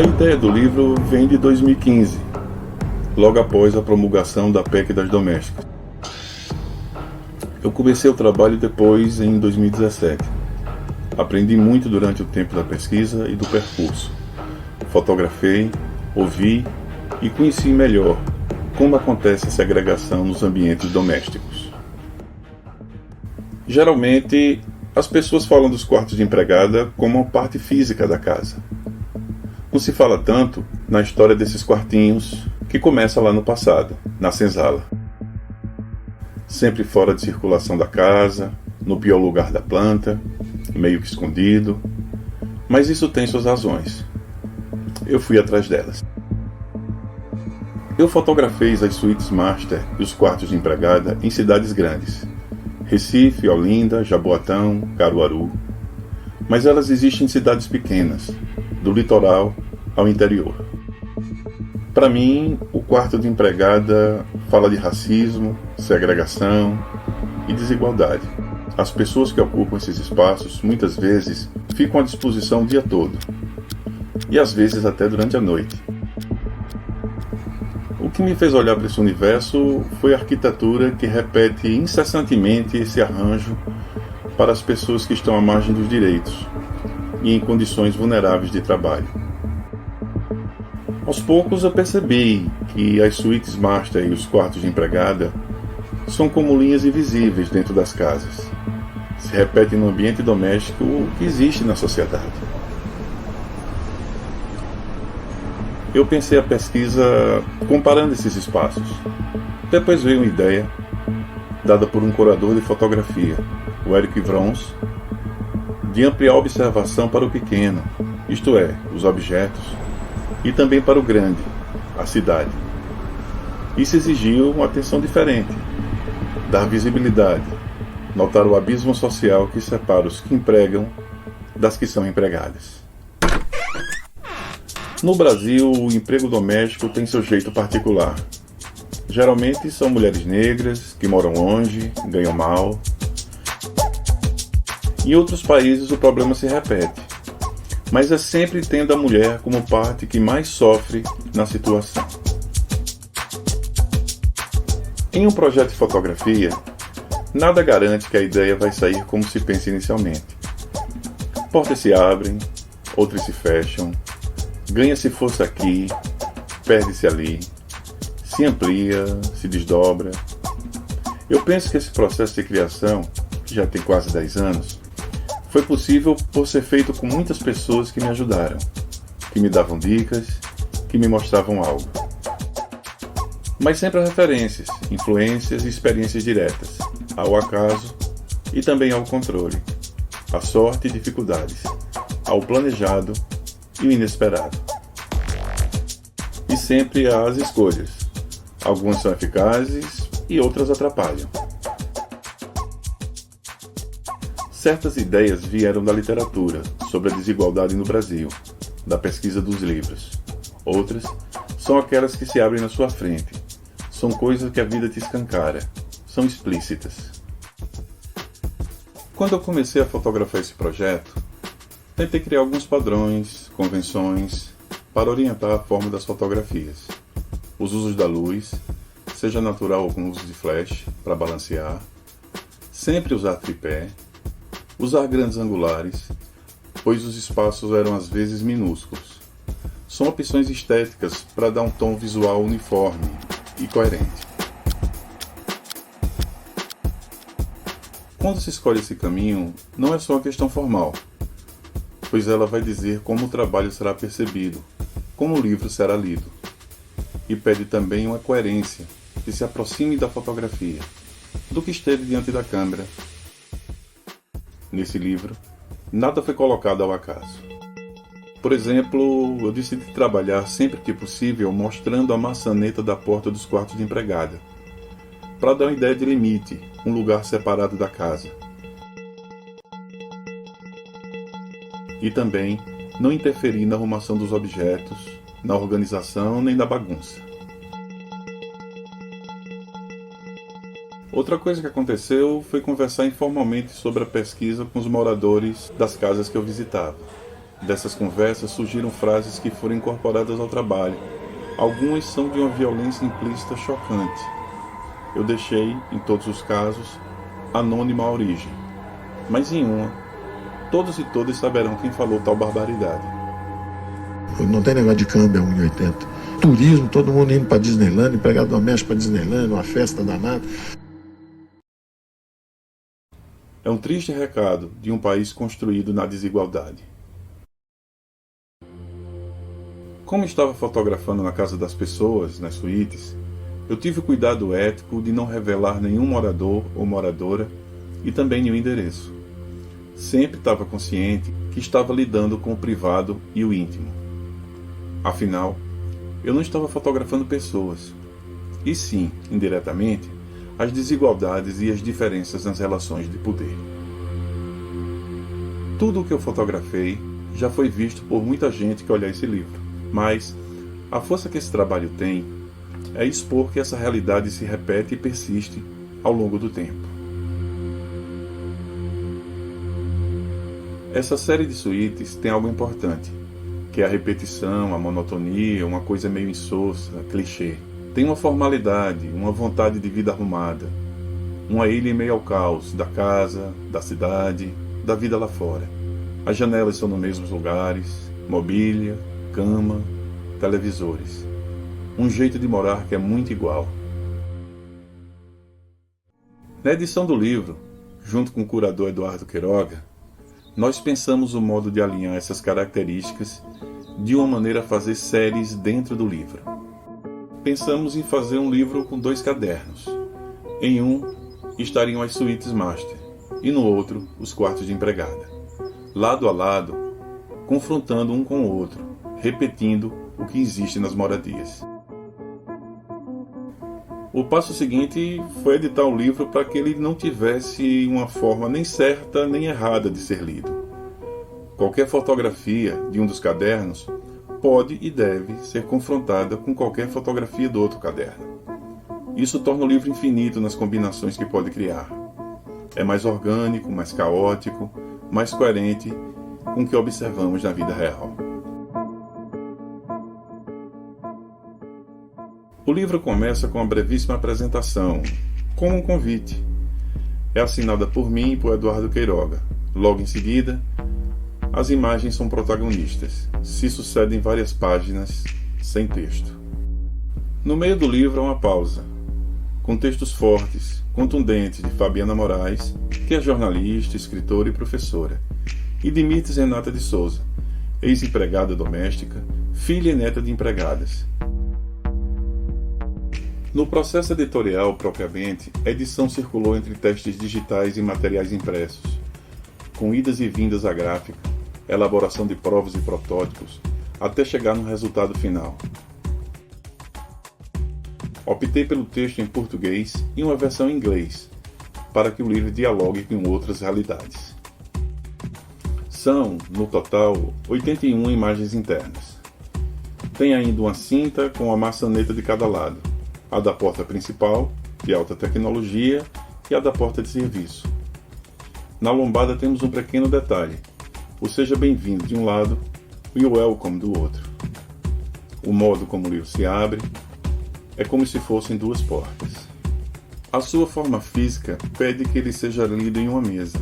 A ideia do livro vem de 2015, logo após a promulgação da PEC das domésticas. Eu comecei o trabalho depois, em 2017. Aprendi muito durante o tempo da pesquisa e do percurso. Fotografei, ouvi e conheci melhor como acontece a segregação nos ambientes domésticos. Geralmente, as pessoas falam dos quartos de empregada como uma parte física da casa. Não se fala tanto na história desses quartinhos que começa lá no passado, na senzala. Sempre fora de circulação da casa, no pior lugar da planta, meio que escondido. Mas isso tem suas razões. Eu fui atrás delas. Eu fotografei as suítes master e os quartos de empregada em cidades grandes. Recife, Olinda, Jaboatão, Caruaru. Mas elas existem em cidades pequenas, do litoral ao interior. Para mim, o quarto de empregada fala de racismo, segregação e desigualdade. As pessoas que ocupam esses espaços, muitas vezes, ficam à disposição o dia todo. E às vezes até durante a noite. O que me fez olhar para esse universo foi a arquitetura que repete incessantemente esse arranjo para as pessoas que estão à margem dos direitos e em condições vulneráveis de trabalho. Aos poucos eu percebi que as suítes master e os quartos de empregada são como linhas invisíveis dentro das casas. Se repetem no ambiente doméstico que existe na sociedade. Eu pensei a pesquisa comparando esses espaços. Depois veio uma ideia, dada por um curador de fotografia, o Eric Vrons, de ampliar a observação para o pequeno, isto é, os objetos, e também para o grande, a cidade. Isso exigiu uma atenção diferente, dar visibilidade, notar o abismo social que separa os que empregam das que são empregadas. No Brasil, o emprego doméstico tem seu jeito particular. Geralmente são mulheres negras, que moram longe, ganham mal. Em outros países o problema se repete, mas é sempre tendo a mulher como parte que mais sofre na situação. Em um projeto de fotografia, nada garante que a ideia vai sair como se pensa inicialmente. Portas se abrem, outras se fecham, ganha-se força aqui, perde-se ali, se amplia, se desdobra. Eu penso que esse processo de criação, que já tem quase 10 anos, foi possível por ser feito com muitas pessoas que me ajudaram, que me davam dicas, que me mostravam algo. Mas sempre há referências, influências e experiências diretas, ao acaso e também ao controle, à sorte e dificuldades, ao planejado e o inesperado. E sempre há as escolhas. Algumas são eficazes e outras atrapalham. Certas ideias vieram da literatura sobre a desigualdade no Brasil, da pesquisa dos livros. Outras são aquelas que se abrem na sua frente. São coisas que a vida te escancara. São explícitas. Quando eu comecei a fotografar esse projeto, tentei criar alguns padrões, convenções, para orientar a forma das fotografias. Os usos da luz, seja natural ou com uso de flash, para balancear. Sempre usar tripé. Usar grandes angulares, pois os espaços eram às vezes minúsculos. São opções estéticas para dar um tom visual uniforme e coerente. Quando se escolhe esse caminho, não é só uma questão formal, pois ela vai dizer como o trabalho será percebido, como o livro será lido. E pede também uma coerência que se aproxime da fotografia, do que esteve diante da câmera. Nesse livro, nada foi colocado ao acaso. Por exemplo, eu decidi trabalhar sempre que possível mostrando a maçaneta da porta dos quartos de empregada, para dar uma ideia de limite, um lugar separado da casa. E também não interferir na arrumação dos objetos, na organização nem na bagunça. Outra coisa que aconteceu foi conversar informalmente sobre a pesquisa com os moradores das casas que eu visitava. Dessas conversas surgiram frases que foram incorporadas ao trabalho. Algumas são de uma violência implícita chocante. Eu deixei, em todos os casos, anônima a origem. Mas em uma, todos e todas saberão quem falou tal barbaridade. Não tem negócio de câmbio a 1,80. Turismo, todo mundo indo para Disneyland, empregado doméstico para Disneyland, uma festa danada. É um triste recado de um país construído na desigualdade. Como estava fotografando na casa das pessoas, nas suítes, eu tive o cuidado ético de não revelar nenhum morador ou moradora e também nenhum endereço. Sempre estava consciente que estava lidando com o privado e o íntimo. Afinal, eu não estava fotografando pessoas, e sim, indiretamente, as desigualdades e as diferenças nas relações de poder. Tudo o que eu fotografei já foi visto por muita gente que olhar esse livro, mas a força que esse trabalho tem é expor que essa realidade se repete e persiste ao longo do tempo. Essa série de suítes tem algo importante, que é a repetição, a monotonia, uma coisa meio insossa, clichê. Tem uma formalidade, uma vontade de vida arrumada, uma ilha em meio ao caos da casa, da cidade, da vida lá fora. As janelas são nos mesmos lugares, mobília, cama, televisores. Um jeito de morar que é muito igual. Na edição do livro, junto com o curador Eduardo Queiroga, nós pensamos o modo de alinhar essas características de uma maneira a fazer séries dentro do livro. Pensamos em fazer um livro com 2 cadernos. Em um estariam as suítes master e no outro os quartos de empregada. Lado a lado, confrontando um com o outro, repetindo o que existe nas moradias. O passo seguinte foi editar o livro para que ele não tivesse uma forma nem certa nem errada de ser lido. Qualquer fotografia de um dos cadernos pode e deve ser confrontada com qualquer fotografia do outro caderno. Isso torna o livro infinito nas combinações que pode criar. É mais orgânico, mais caótico, mais coerente com o que observamos na vida real. O livro começa com uma brevíssima apresentação, como um convite. É assinada por mim e por Eduardo Queiroga. Logo em seguida, as imagens são protagonistas. Se sucedem várias páginas sem texto. No meio do livro há uma pausa, com textos fortes, contundentes de Fabiana Moraes, que é jornalista, escritora e professora, e de Mirtes Renata de Souza, ex-empregada doméstica, filha e neta de empregadas. No processo editorial propriamente, a edição circulou entre testes digitais e materiais impressos, com idas e vindas à gráfica, elaboração de provas e protótipos, até chegar no resultado final. Optei pelo texto em português e uma versão em inglês, para que o livro dialogue com outras realidades. São, no total, 81 imagens internas. Tem ainda uma cinta com a maçaneta de cada lado, a da porta principal, de alta tecnologia, e a da porta de serviço. Na lombada temos um pequeno detalhe: o seja bem-vindo de um lado e o welcome do outro. O modo como o livro se abre é como se fossem 2 portas. A sua forma física pede que ele seja lido em uma mesa.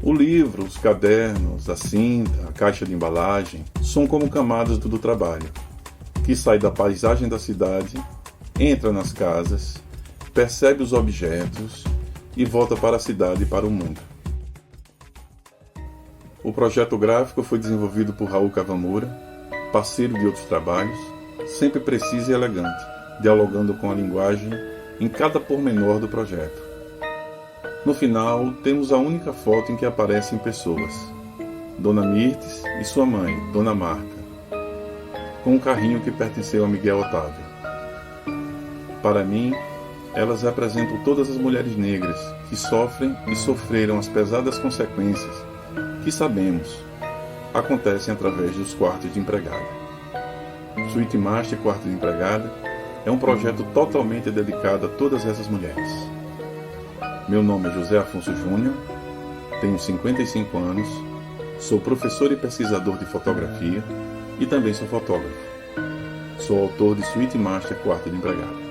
O livro, os cadernos, a cinta, a caixa de embalagem são como camadas do trabalho, que sai da paisagem da cidade, entra nas casas, percebe os objetos e volta para a cidade e para o mundo. O projeto gráfico foi desenvolvido por Raul Kawamura, parceiro de outros trabalhos, sempre preciso e elegante, dialogando com a linguagem em cada pormenor do projeto. No final, temos a única foto em que aparecem pessoas: Dona Mirtes e sua mãe, Dona Marta, com um carrinho que pertenceu a Miguel Otávio. Para mim, elas representam todas as mulheres negras que sofrem e sofreram as pesadas consequências que sabemos acontecem através dos quartos de empregada. Suíte Master Quarto de Empregada é um projeto totalmente dedicado a todas essas mulheres. Meu nome é José Afonso Júnior, tenho 55 anos, Sou professor e pesquisador de fotografia e também sou fotógrafo. Sou autor de Suíte Master Quarto de Empregada.